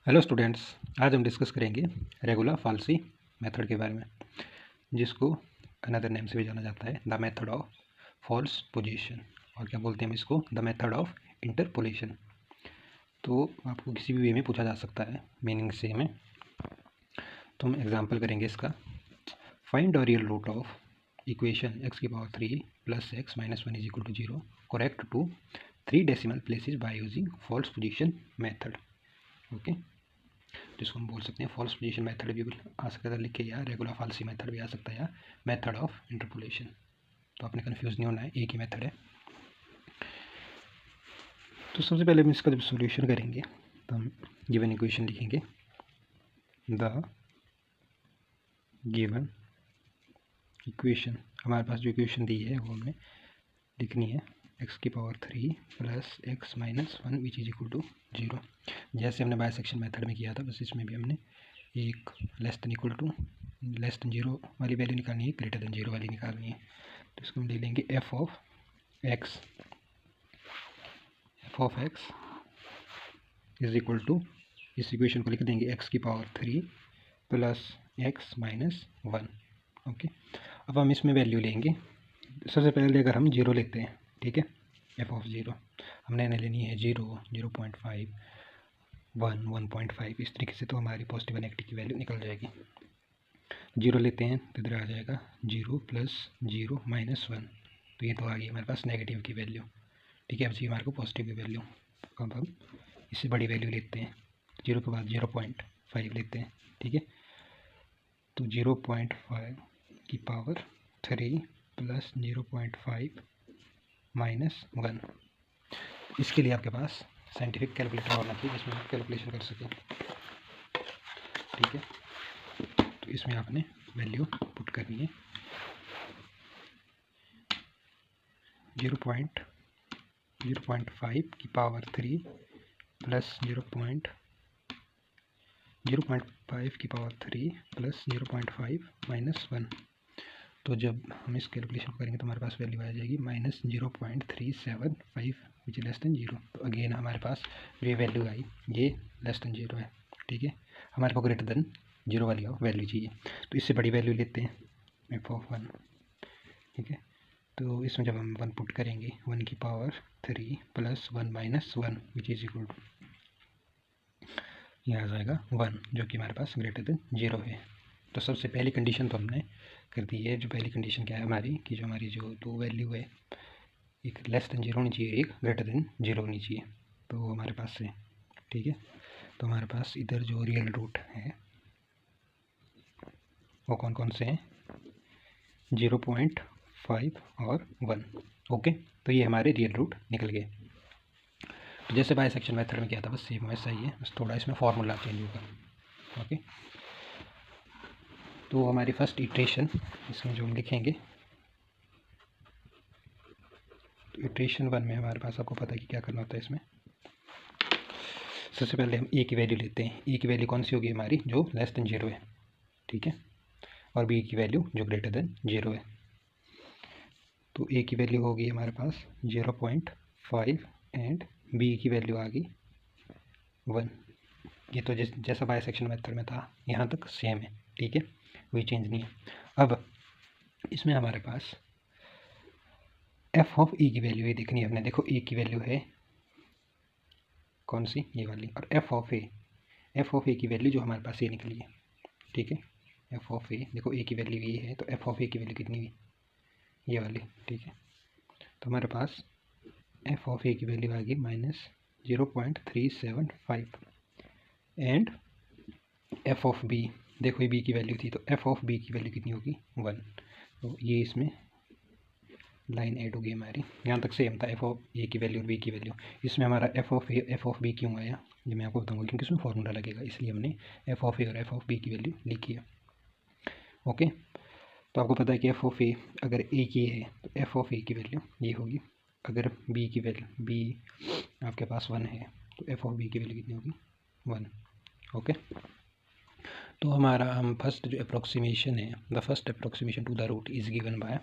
Hello students, आज हम discuss करेंगे रेगुलर फाल्सी मेथड के बारे में, जिसको अनदर नेम से भी जाना जाता है the method of false position, और क्या बोलते हैं हम इसको, द मेथड ऑफ इंटरपोलेशन। तो आपको किसी भी वे में पूछा जा सकता है, मीनिंग से में। तो हम एग्जांपल करेंगे इसका। Find the real root of equation x³ + x - 1 = 0 correct to 3 decimal places by using false position method. Okay, जिसको हम बोल सकते हैं फॉल्स पोजीशन मेथड भी आ सकता है लिख के, या रेगुलर फाल्सी मेथड भी आ सकता है, या मेथड ऑफ इंटरपोलेशन। तो आपने कंफ्यूज नहीं होना है, एक ही मेथड है। तो सबसे पहले हम इसका जब सॉल्यूशन करेंगे तो हम गिवन इक्वेशन लिखेंगे। द गिवन इक्वेशन, हमारे पास जो इक्वेशन दी है वो हमें लिखनी है x³ + x - 1 = 0। जैसे हमने बायसेक्शन मेथड में किया था, बस इसमें भी हमने एक <<0 वाली वैल्यू निकालनी है, <0 वाली निकालनी है। तो इसको हम ले लेंगे f of x is equal to, इस इक्वेशन को लिख देंगे x³ + x - 1। ओके, अब हम इसमें वैल्यू लेंगे। सबसे पहले अगर हम 0 लेते हैं, ठीक है, f ऑफ 0 हमने लेनी है 0, 0.5, 1, 1.5, इस तरीके से। तो हमारी पॉजिटिव और नेगेटिव की वैल्यू निकल जाएगी। 0 लेते हैं तो इधर आ जाएगा 0 + 0 - 1, तो ये तो आ गई हमारे पास नेगेटिव की वैल्यू। ठीक है, अब चाहिए हमारे को पॉजिटिव की वैल्यू। अब हम इससे बड़ी वैल्यू लेते हैं, 0 के बाद 0.5 लेते हैं। ठीक है, तो 0.5 की पावर 3 + 0.5 - 1। इसके लिए आपके पास साइंटिफिक कैलकुलेटर होना चाहिए जिसमें आप कैलकुलेशन कर सकें। ठीक है, तो इसमें आपने वैल्यू पुट करनी है 0.5 की पावर 3 + 0.5 की पावर 3 + 0.5 - 1। तो जब हम इस कैलकुलेशन करेंगे तो हमारे पास वैल्यू आ जाएगी -0.375 विच लेस देन 0। तो अगेन हमारे पास ये वैल्यू आई, ये लेस देन 0 है। ठीक है, हमारे को ग्रेटर देन 0 वाली वैल्यू चाहिए, तो इससे बड़ी वैल्यू लेते हैं f ऑफ 1। ठीक है, तो इसमें जब हम 1 पुट करेंगे, 1 की power 3 + 1 - 1 which is equal to, यह आ जाएगा 1, जो कि हमारे पास ग्रेटर देन 0 है। तो सबसे पहली कंडीशन तो हमने कर दी है। जो पहली कंडीशन क्या है हमारी, कि जो हमारी जो दो वैल्यू है, एक लेस देन 0 होनी चाहिए, एक ग्रेटर देन 0 होनी चाहिए। तो वो हमारे पास है। ठीक है, तो हमारे पास इधर जो रियल रूट है वो कौन कौन से हैं, 0.5 और 1। ओके, तो ये हमारे रियल रूट निकल गए। तो जैसे बायसेक्शन मेथड में किया था, बस सेम वैसा ही है, बस थोड़ा इसमें फार्मूला चेंज होगा। ओके, तो हमारी फर्स्ट इटरेशन इसमें जो हम लिखेंगे, तो इटरेशन 1 में हमारे पास, आपको पता है कि क्या करना होता है इसमें। सबसे पहले हम ए की वैल्यू लेते हैं। ए की वैल्यू कौन सी होगी हमारी, जो लेस देन 0 है। ठीक है, और बी की वैल्यू जो ग्रेटर देन 0 है। तो ए की वैल्यू होगी हमारे पास 0.5 एंड बी की वैल्यू आ गई 1। ये तो जैसा बायसेक्शन मेथड में था, यहाँ तक सेम है। ठीक है, कोई चेंज नहीं है। अब इसमें हमारे पास एफ ऑफ ए की वैल्यू ये देखनी है हमने। देखो ए की वैल्यू है कौन सी, ये वाली, और एफ ऑफ ए की वैल्यू जो हमारे पास ये निकली है। ठीक है, एफ ऑफ ए, देखो ए की वैल्यू ये है, तो एफ ऑफ ए की वैल्यू कितनी हुई, ये वाली। ठीक है, तो हमारे पास एफ ऑफ ए की वैल्यू आ गई -0.375 एंड एफ ऑफ बी, देखो ये बी की वैल्यू थी, तो एफ ऑफ बी की वैल्यू कितनी होगी, 1। तो ये इसमें लाइन ऐड होगी हमारी। यहाँ तक सेम था, एफ ऑफ ए की वैल्यू और बी की वैल्यू। इसमें हमारा F of A F of B क्यों आया, ये मैं आपको बताऊंगा, क्योंकि इसमें फॉर्मूला लगेगा, इसलिए हमने एफ ऑफ ए और एफ ऑफ बी की वैल्यू लिखी है। ओके, तो आपको पता है कि एफ ऑफ ए अगर ए की है तो एफ ऑफ ए की वैल्यू ये होगी। अगर बी की वैल्यू, बी आपके पास 1 है, तो एफ ऑफ बी की वैल्यू कितनी होगी, 1। ओके, तो हमारा हम फर्स्ट जो अप्रोक्सीमेशन है, the first approximation to the root is given by,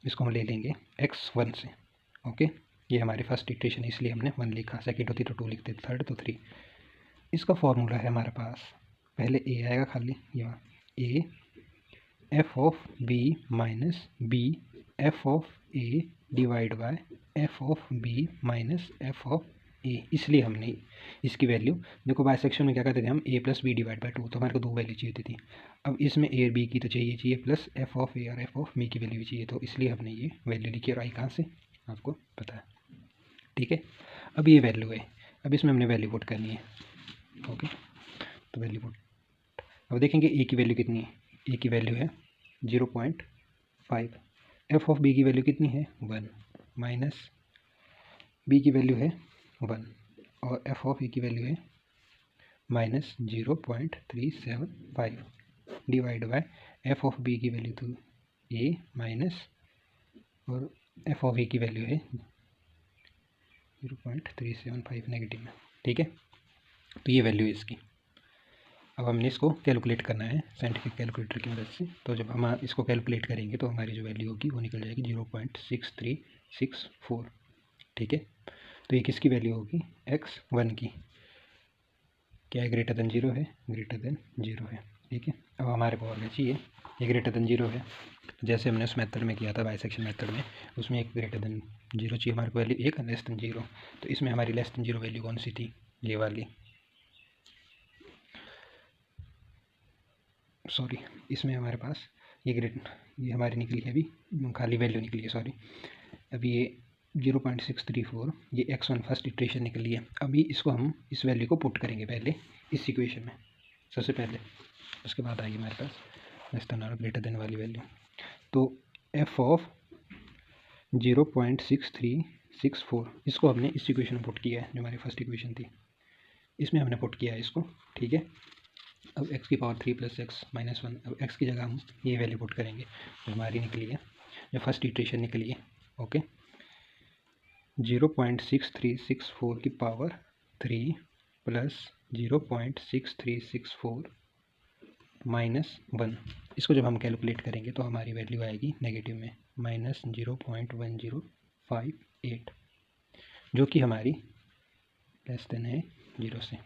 इसको हम ले लेंगे x1 से। ओके, ये हमारी फर्स्ट इटरेशन है, इसलिए हमने 1 लिखा। सेकेंड होती तो 2 लिखते, थर्ड तो 3। इसका फॉर्मूला है हमारे पास, पहले ए आएगा खाली यहाँ, A F of B minus B F of A divide by F of B minus F of A. इसलिए हमने इसकी वैल्यू, देखो बाइसेक्शन में क्या करते थे हम, ए प्लस बी डिवाइड बाय 2, तो हमारे को 2 वैल्यू चाहिए थी। अब इसमें ए और बी की तो चाहिए प्लस एफ ऑफ ए और एफ ऑफ बी की वैल्यू भी चाहिए, तो इसलिए हमने ये वैल्यू लिखी। और आई कहाँ से, आपको पता है, ठीक है। अब ये वैल्यू है, अब इसमें हमने वैल्यू पुट करनी है, ओके। तो वैल्यू पुट, अब देखेंगे ए की वैल्यू कितनी है, ए की वैल्यू है 0.5, एफ ऑफ बी की वैल्यू कितनी है 1, माइनस बी की वैल्यू है 1 और एफ ऑफ ए की वैल्यू है minus 0.375 divide by F of B की वैल्यू तो ए माइनस, और एफ ऑफ ए की वैल्यू है 0.375 नेगेटिव में, ठीक है। तो ये वैल्यू है इसकी। अब हमने इसको कैलकुलेट करना है साइंटिफिक कैलकुलेटर की मदद से। तो जब हम इसको कैलकुलेट करेंगे तो हमारी जो वैल्यू होगी वो निकल जाएगी 0.6364, ठीक है। तो ये किसकी वैल्यू होगी, x1 की। क्या है, ग्रेटर देन 0 है, ग्रेटर देन 0 है, ठीक है। अब हमारे को और क्या चाहिए, ये ग्रेटर देन 0 है, जैसे हमने उस मेथड में किया था बाइसेक्शन मेथड में, उसमें एक ग्रेटर देन 0 चाहिए हमारे को वैल्यू, एक लेस देन 0। तो इसमें हमारी लेस देन 0 वैल्यू कौन सी थी, ये वाली, सॉरी, इसमें हमारे पास ये हमारी निकली है, अभी खाली वैल्यू निकली है, सॉरी। अभी ये 0.634, ये x1 फर्स्ट इटरेशन निकली है। अभी इसको हम इस वैल्यू को पुट करेंगे पहले इस इक्वेशन में सबसे पहले, उसके बाद आएगी हमारे पास लेस देन और ग्रेटर देन वाली वैल्यू। तो एफ ऑफ 0.6364 इसको हमने इस इक्वेशन में पुट किया है, जो हमारी फर्स्ट इक्वेशन थी, इसमें हमने पुट किया है इसको, ठीक है। अब x की पावर 3 प्लस एक्स माइनस 1, अब x की जगह हम ये वैल्यू पुट करेंगे जो हमारी निकली है, जो फर्स्ट इटरेशन निकली है, ओके। 0.6364 की पावर 3 प्लस 0.6364 माइनस 1, इसको जब हम कैलकुलेट करेंगे तो हमारी वैल्यू आएगी नेगेटिव में माइनस 0.1058, जो कि हमारी लेस देन है 0 से,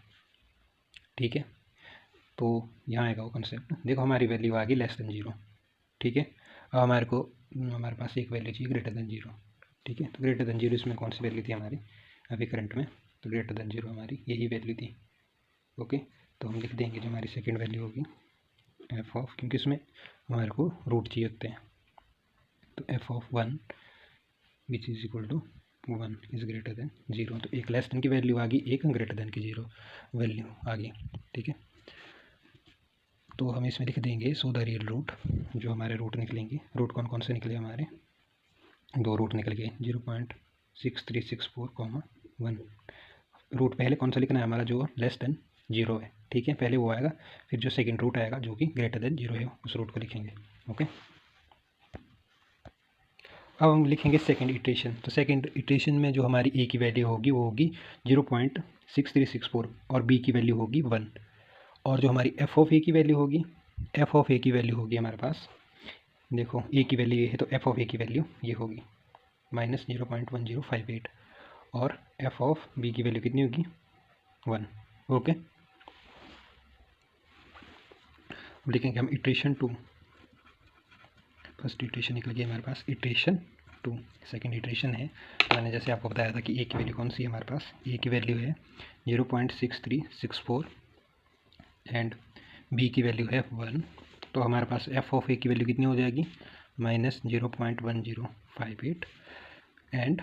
ठीक है। तो यहाँ आएगा वो कंसेप्ट, देखो हमारी वैल्यू आ गई लेस देन 0, ठीक है। अब हमारे पास एक वैल्यू चाहिए ग्रेटर देन 0, ठीक है। तो ग्रेटर देन 0 इसमें कौन सी वैल्यू थी हमारी अभी करंट में, तो ग्रेटर देन 0 हमारी यही वैल्यू थी, ओके। तो हम लिख देंगे जो हमारी सेकेंड वैल्यू होगी एफ ऑफ, क्योंकि इसमें हमारे को रूट चाहिए होते हैं, तो F of 1 which is equal to 1 is greater than 0। तो एक लेस देन की वैल्यू आ गई, एक ग्रेटर देन की 0 वैल्यू आ गई, ठीक है। तो हम इसमें लिख देंगे सो द रियल रूट, जो हमारे रूट निकलेंगे, रूट कौन कौन से निकले हमारे, 2 रूट निकल गए 0.6364, 1। रूट पहले कौन सा लिखना है हमारा, जो लेस देन 0 है, ठीक है, पहले वो आएगा, फिर जो सेकंड रूट आएगा जो कि ग्रेटर देन 0 है उस रूट को लिखेंगे, ओके। अब हम लिखेंगे सेकंड इटरेशन। तो सेकंड इटरेशन में जो हमारी ए की वैल्यू होगी वो होगी 0.6364 और बी की वैल्यू होगी 1, और जो हमारी एफ ऑफ ए की वैल्यू होगी, एफ ऑफ ए की वैल्यू होगी हमारे पास, देखो ए की वैल्यू ये है तो एफ ऑफ ए की वैल्यू ये होगी माइनस 0.1058, और एफ ऑफ बी की वैल्यू कितनी होगी 1, ओके। लिखेंगे हम इटरेशन 2, फर्स्ट इटरेशन निकल गया हमारे पास, इटरेशन 2 सेकेंड इटरेशन है। मैंने जैसे आपको बताया था कि ए की वैल्यू कौन सी है हमारे पास, ए की वैल्यू है 0.6364 एंड बी की वैल्यू है 1, तो हमारे पास एफ ऑफ ए की वैल्यू कितनी हो जाएगी minus 0.1058 and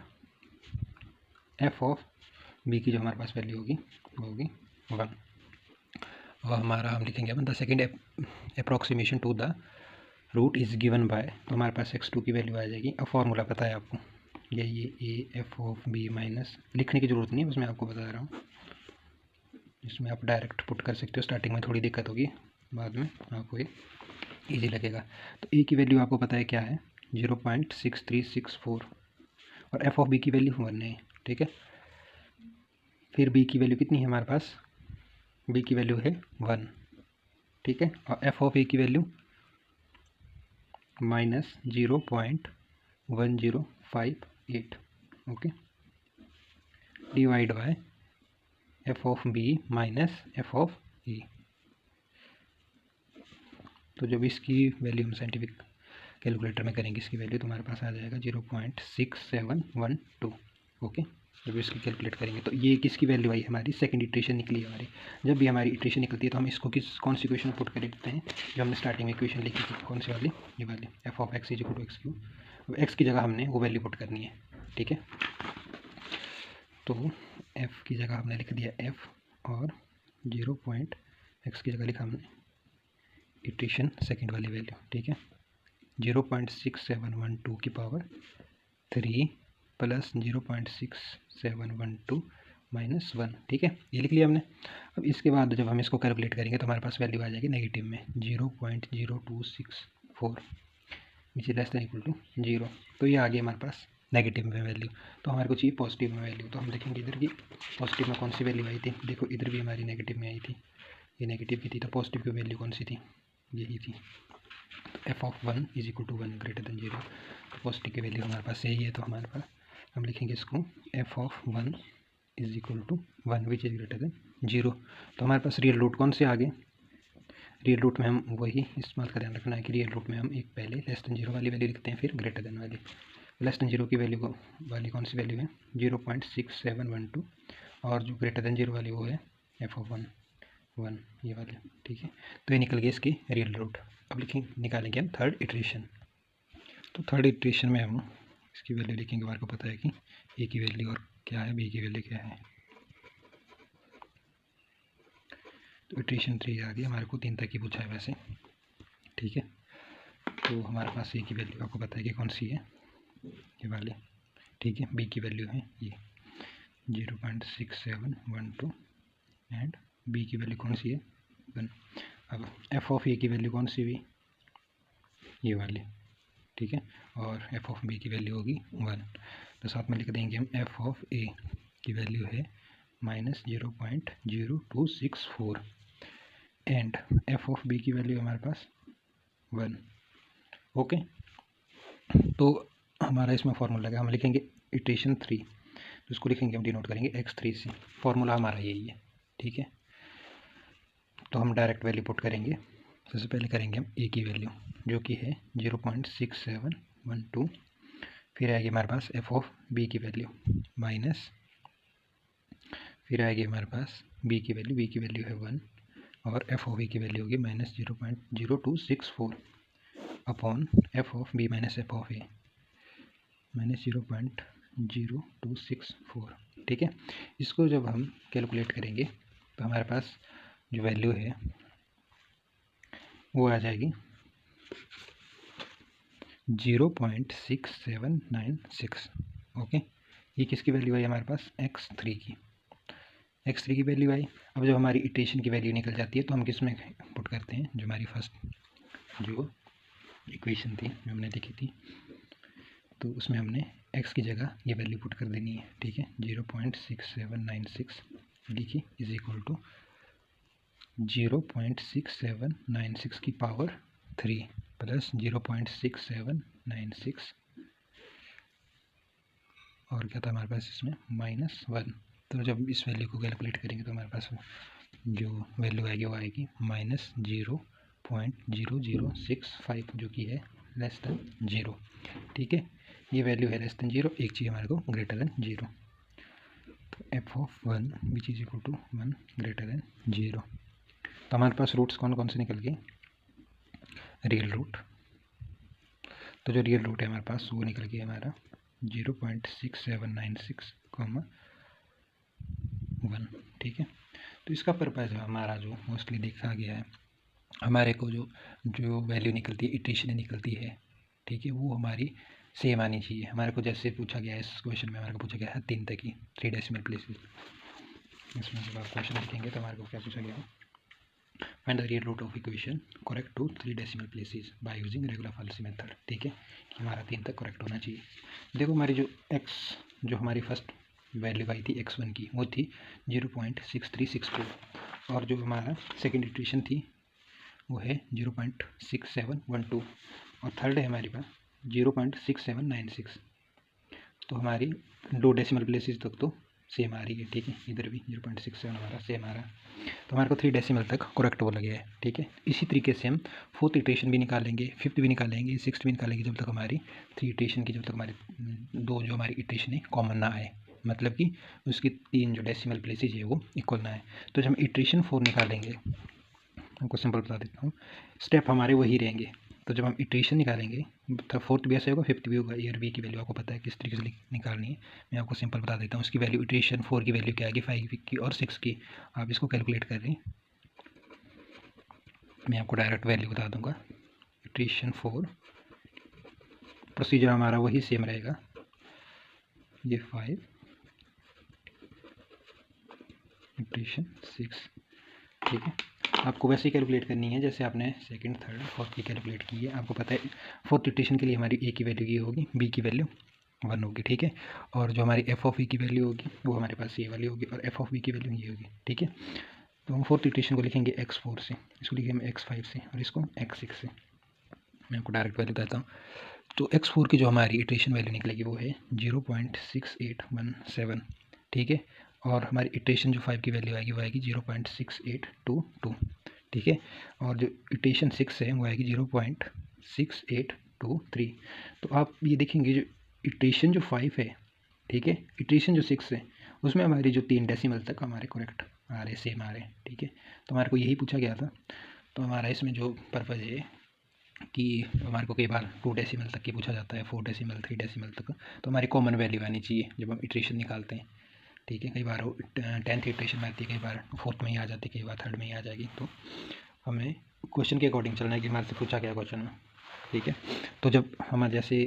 F of B की जो हमारे पास वैल्यू होगी वो होगी 1। और हमारा हम लिखेंगे अपन the second approximation to the root is given by, तो हमारे पास x2 की वैल्यू आ जाएगी। अब फॉर्मूला पता है आपको, ये A F of B minus, लिखने की ज़रूरत नहीं है, बस मैं आपको बता रहा हूँ, इसमें आप डायरेक्ट पुट कर सकते हो, स्टार्टिंग में थोड़ी दिक्कत होगी, बाद में आपको ये ईजी लगेगा। तो ए की वैल्यू आपको पता है क्या है 0.6364 और एफ ऑफ बी की वैल्यू 1 है, ठीक है। फिर बी की वैल्यू कितनी है हमारे पास, बी की वैल्यू है 1, ठीक है, और एफ ऑफ ए की value minus 0.1058, okay, divide by F of B minus F of A. तो जब इसकी वैल्यू हम साइंटिफिक कैलकुलेटर में करेंगे इसकी वैल्यू, तो हमारे पास आ जाएगा 0.6712। ओके, जब इसकी कैलकुलेट करेंगे तो ये किसकी वैल्यू आई, हमारी सेकंड इटरेशन निकली हमारी। जब भी हमारी इटरेशन निकलती है तो हम इसको कौन सी इक्वेशन पुट कर देते हैं, जो हमने स्टार्टिंग में इक्वेशन लिखी थी, कौन सी वाली, ये वाली, F of X is equal to X cube. अब एक्स की जगह हमने वो वैल्यू पुट करनी है, ठीक है। तो एफ़ की जगह हमने लिख दिया एफ़, और 0.x की जगह लिखा हमने इटरेशन सेकंड वाली वैल्यू, ठीक है। 0.6712 की पावर 3 प्लस 0.6712 माइनस 1, ठीक है, ये लिख लिया हमने। अब इसके बाद जब हम इसको कैलकुलेट करेंगे तो हमारे पास वैल्यू आ जाएगी नेगेटिव में 0.0264, which is less than equal to 0। तो ये आ गया हमारे पास नेगेटिव में वैल्यू। तो हमारे को चाहिए पॉजिटिव में वैल्यू, तो हम देखेंगे इधर की पॉजिटिव में कौन सी वैल्यू आई थी। देखो इधर भी हमारी नेगेटिव में आई थी, ये नेगेटिव की थी, तो पॉजिटिव की वैल्यू कौन सी थी, यही थी। तो F of 1 is equal to 1 greater than 0, तो पॉजिटिव की वैल्यू हमारे पास यही है। तो हमारे पास हम लिखेंगे इसको F of 1 is equal to 1 which is greater than 0। तो हमारे पास रियल रूट कौन से आ गए, रियल रूट में हम वही इस्तेमाल का ध्यान रखना है कि रियल रूट में हम एक पहले लेस देन 0 वाली वैल्यू लिखते हैं, फिर ग्रेटर देन वाली। लेस देन 0 की वैल्यू वाली कौन सी वैल्यू है, 0.6712, और जो ग्रेटर देन 0 वाली वो है एफ ऑफ 1, ये वाली, ठीक है। तो ये निकल गया इसकी रियल रूट। अब निकालेंगे हम थर्ड इटरेशन। तो थर्ड इटरेशन में हम इसकी वैल्यू लिखेंगे, हमारे को पता है कि ए की वैल्यू और क्या है, बी की वैल्यू क्या है। तो इटरेशन 3 आ गई, हमारे को 3 तक ही पूछा है वैसे, ठीक है। तो हमारे पास ए की वैल्यू आपको पता है कि कौन सी है, ये वाली, ठीक है। बी की वैल्यू है ये 0.6712, एंड बी की वैल्यू कौन सी है 1। अब एफ ऑफ ए की वैल्यू कौन सी हुई, ये वाली, ठीक है, और एफ ऑफ बी की वैल्यू होगी 1। तो साथ में लिख देंगे हम एफ ऑफ ए की वैल्यू है minus 0.0264, and F of B की वैल्यू हमारे पास 1। ओके, तो हमारा इसमें फार्मूला लगा, हम लिखेंगे इटरेशन 3, तो इसको लिखेंगे हम डिनोट करेंगे x3 से। फार्मूला हमारा यही है, ठीक है। तो हम डायरेक्ट वैल्यू पुट करेंगे। सबसे पहले करेंगे हम ए की वैल्यू जो कि है 0.6712, फिर आएगी हमारे पास एफ ऑफ बी की वैल्यू माइनस, फिर आएगी हमारे पास बी की वैल्यू है 1, और एफ ऑफ बी की वैल्यू होगी minus 0.0264 upon F of B minus F of A minus 0.0264, ठीक है। इसको जब हम कैलकुलेट करेंगे तो हमारे पास जो वैल्यू है वो आ जाएगी 0.6796। ओके, ये किसकी वैल्यू आई हमारे पास, x3 की वैल्यू आई। अब जब हमारी इटरेशन की वैल्यू निकल जाती है तो हम किस में पुट करते हैं, जो हमारी फर्स्ट जो इक्वेशन थी जो हमने लिखी थी, तो उसमें हमने x की जगह ये वैल्यू पुट कर देनी है, ठीक है। 0.6796 लिखी इज इक्वल टू 0.6796 की पावर 3 प्लस 0.6796, और क्या था हमारे पास इसमें -1। तो जब इस वैल्यू को कैलकुलेट करेंगे तो हमारे पास जो वैल्यू आएगी वो आएगी -0.0065, जो कि है लेस देन 0, ठीक है। ये वैल्यू है लेस देन 0, एक चीज़ हमारे को ग्रेटर देन 0। तो F of 1 which is equal to 1 greater than 0। तो हमारे पास रूट्स कौन कौन से निकल गए, रियल रूट। तो जो रियल रूट है हमारे पास वो निकल गया हमारा 0.6796, 1, ठीक है। तो इसका पर्पज़ हमारा जो मोस्टली देखा गया है, हमारे को जो वैल्यू निकलती है, इटरेशन निकलती है, ठीक है, वो हमारी सेम आनी चाहिए। हमारे को जैसे पूछा गया है इस क्वेश्चन में, हमारे को पूछा गया है 3 तक की 3 डेसिमल प्लेसेस। इसमें जब आप क्वेश्चन लिखेंगे तो हमारे को क्या पूछा गया है, find the real root of equation correct to 3 decimal places by using regular falsi method, ठीक है, कि हमारा 3 तक करेक्ट होना चाहिए। देखो हमारी जो हमारी फर्स्ट वैल्यू आई थी x1 की, वो थी 0.6362, और जो हमारा सेकेंड इटरेशन थी वो है 0.6712, और थर्ड है हमारे पास 0.6796। तो हमारी 2 डेसिमल प्लेसेस तक तो सेम आ रही है, ठीक है। इधर भी 0.67 हमारा सेम आ रहा है, तो हमारे को 3 डेसिमल तक करेक्ट बोला गया है, ठीक है। इसी तरीके से हम 4th इटरेशन भी निकालेंगे, 5th भी निकालेंगे, 6th भी निकालेंगे, जब तक हमारी 3 इटरेशन की, जब तक हमारी 2 जो हमारी इटरेशन है कॉमन ना आए, मतलब कि उसकी 3 जो डेसिमल प्लेसेज है वो इक्वल ना आए। तो जब हम इटरेशन 4 निकालेंगे, आपको सिंपल बता देता हूँ, स्टेप हमारे वही रहेंगे। तो जब हम इटरेशन निकालेंगे तो 4th भी ऐसे होगा, 5th भी होगा। ए और बी की वैल्यू आपको पता है किस तरीके से निकालनी है, मैं आपको सिंपल बता देता हूँ। उसकी वैल्यू इटरेशन 4 की वैल्यू क्या आएगी, 5 की और 6 की। आप इसको कैलकुलेट कर रहे हैं, मैं आपको डायरेक्ट वैल्यू बता दूंगा। इटरेशन 4 प्रोसीजर हमारा वही सेम रहेगा, ये 5 इटरेशन 6, ठीक है। आपको वैसे ही कैलकुलेट करनी है जैसे आपने 2nd, 3rd, 4th की कैलकुलेट की है। आपको पता है 4th इटरेशन के लिए हमारी ए की वैल्यू ये होगी, बी की वैल्यू 1 होगी, ठीक है। और जो हमारी एफ ऑफ ई की वैल्यू होगी वो हमारे पास ये वाली होगी, और एफ ऑफ बी की वैल्यू ये होगी, ठीक है। तो हम 4th इटरेशन को लिखेंगे x4 से, इसको लिखेंगे x5 से, और इसको x6 से। मैं आपको डायरेक्ट वैल्यू बताता हूँ। तो x4 की जो हमारी इटरेशन वैल्यू निकलेगी वो है 0.6817, ठीक है। और हमारी इटरेशन जो 5 की वैल्यू आएगी वो आएगी 0.6822, ठीक है। और जो इटरेशन 6 है वो आएगी 0.6823। तो आप ये देखेंगे जो इटरेशन जो 5 है, ठीक है, इटरेशन जो 6 है उसमें हमारी जो 3 डेसिमल तक हमारे करेक्ट आ रहे, सेम आ रहे, ठीक है। तो हमारे को यही पूछा गया था। तो हमारा इसमें जो पर्पज़ है कि हमारे को कई बार 2 डेसिमल तक की पूछा जाता है, 4 डेसिमल, 3 डेसिमल तक, तो हमारी कॉमन वैल्यू आनी चाहिए जब हम इटरेशन निकालते हैं, ठीक है। कई बार 10th इटरेशन में आती है, कई बार 4th में ही आ जाती है, कई बार 3rd में ही आ जाएगी। तो हमें क्वेश्चन के अकॉर्डिंग चलना है कि हमारे से पूछा गया क्वेश्चन में, ठीक है। तो जब हमारे जैसे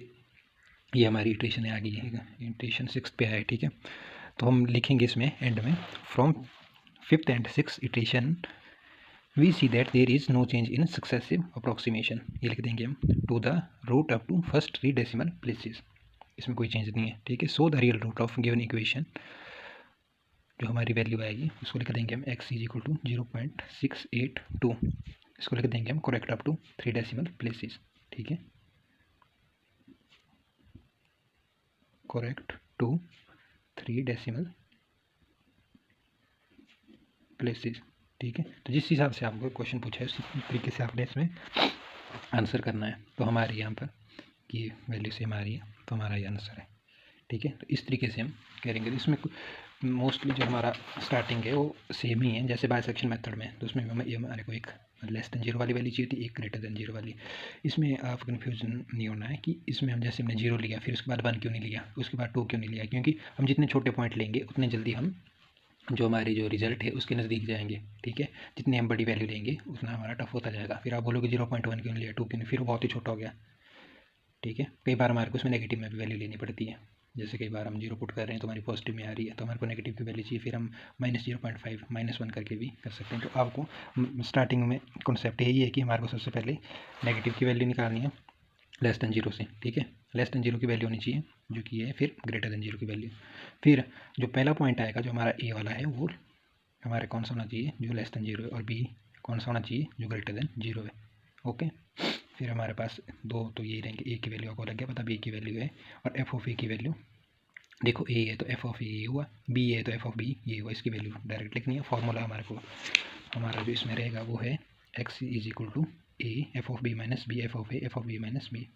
ये हमारी इटरेशन आ गई है, इटरेशन 6 पे है, ठीक है। तो हम लिखेंगे इसमें एंड में, from 5th and 6th iteration we see that there is no change in successive approximation, ये लिख देंगे हम, to the root up to first 3 decimal places, इसमें कोई चेंज नहीं है, ठीक है। So the real root of given equation, जो हमारी वैल्यू आएगी उसको लिख देंगे हम x इज इक्वल टू 0.682, इसको लिख देंगे हम correct up to 3 decimal places, ठीक है, करेक्ट टू 3 डेसिमल प्लेसेस, ठीक है। तो जिस हिसाब से आपको क्वेश्चन पूछा है उसी तरीके से आपने इसमें आंसर करना है। तो हमारे यहाँ पर की वैल्यू सेम आ रही है, तो हमारा ये आंसर है, ठीक है। तो इस तरीके से हम करेंगे। तो इसमें मोस्टली जो हमारा स्टार्टिंग है वो सेम ही है जैसे बायसेक्शन मेथड में। तो उसमें ये हमारे को एक लेस देन 0 वाली वैल्यू चाहिए थी, एक ग्रेटर देन 0 वाली। इसमें आप कन्फ्यूजन नहीं होना है कि इसमें हम जैसे हमने 0 लिया, फिर उसके बाद 1 क्यों नहीं लिया, उसके बाद 2 क्यों नहीं लिया, क्योंकि हम जितने छोटे पॉइंट लेंगे उतने जल्दी हम जो हमारी जो रिजल्ट है उसके नज़दीक जाएंगे, ठीक है। जितनी हम बड़ी वैल्यू लेंगे उतना हमारा टफ होता जाएगा। फिर आप बोलोगे 0.1 क्यों नहीं लिया, 2 क्यों नहीं, फिर बहुत ही छोटा हो गया, ठीक है। कई बार हमारे को उसमें नेगेटिव में भी वैल्यू लेनी पड़ती है, जैसे कई बार हम 0 पुट कर रहे हैं तो हमारी पॉजिटिव में आ रही है, तो हमारे को नेगेटिव की वैल्यू चाहिए, फिर हम -0.5 -1 करके भी कर सकते हैं। तो आपको स्टार्टिंग में कॉन्सेप्ट यही है कि हमारे को सबसे पहले नेगेटिव की वैल्यू निकालनी है लेस देन 0 से, ठीक है। लेस देन 0 की वैल्यू होनी चाहिए जो कि है, फिर ग्रेटर देन 0 की वैल्यू। फिर जो पहला पॉइंट आएगा जो हमारा ए वाला है वो हमारे कौन सा होना चाहिए, जो लेस देन 0 है, और बी कौन सा होना चाहिए, जो ग्रेटर देन 0 है, ओके। फिर हमारे पास 2 तो यही रहेंगे, ए की वैल्यू आपको लग गया पता, बी की वैल्यू है, और एफ ऑफ ए की वैल्यू देखो, ए है तो एफ ऑफ ए ये हुआ, बी है तो एफ ऑफ बी ये हुआ, इसकी वैल्यू डायरेक्ट लिखनी है। फॉर्मूला हमारे को हमारा जो इसमें रहेगा वो है X is equal to A F of B minus B F of B minus B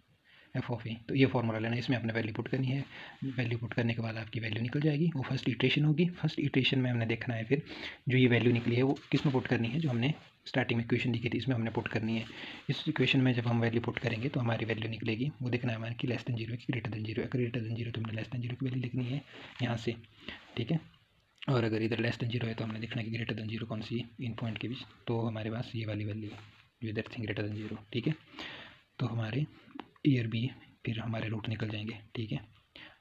F of A. तो ये फॉर्मूला लेना है, इसमें आपने वैल्यू पुट करनी है। वैल्यू पुट करने के बाद आपकी वैल्यू निकल जाएगी, वो फर्स्ट इटरेशन होगी। फर्स्ट इटरेशन में हमने देखना है फिर जो ये वैल्यू निकली है वो किस में पुट करनी है, जो हमने स्टार्टिंग में इक्वेशन लिखी थी इसमें हमने पुट करनी है। इस इक्वेशन में जब हम वैल्यू पुट करेंगे तो हमारी वैल्यू निकलेगी, वो देखना है हमारे कि लेस देन 0 कि ग्रेटर देन 0 है। ग्रेटर देन 0 तो हमने लेस देन 0 की वैल्यू लिखनी है यहाँ से, ठीक है। और अगर इधर लेस देन 0 है तो हमने देखना है कि ग्रेटर देन 0 कौन सी इन पॉइंट के बीच, तो हमारे पास ये वाली वैल्यू है जो इधर थी ग्रेटर देन 0, ठीक है। तो हमारे ए और बी फिर हमारे रूट निकल जाएंगे, ठीक है।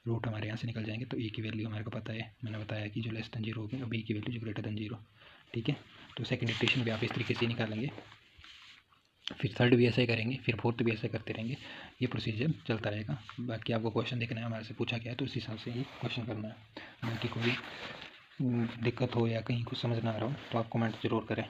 रूट हमारे यहाँ से निकल जाएंगे। तो ए की वैल्यू हमारे को पता है, मैंने बताया कि जो लेस देन 0 होगी, और बी की वैल्यू जो ग्रेटर देन 0, ठीक है। तो सेकंड इटरेशन भी आप इस तरीके से निकालेंगे, फिर थर्ड भी ऐसा ही करेंगे, फिर फोर्थ भी ऐसा करते रहेंगे, ये प्रोसीजर चलता रहेगा। बाकी आपको क्वेश्चन देखना है हमारे से पूछा गया है तो उस हिसाब से ही क्वेश्चन करना है। बाकी कोई दिक्कत हो या कहीं कुछ समझ ना आ रहा हो तो आप कमेंट ज़रूर करें।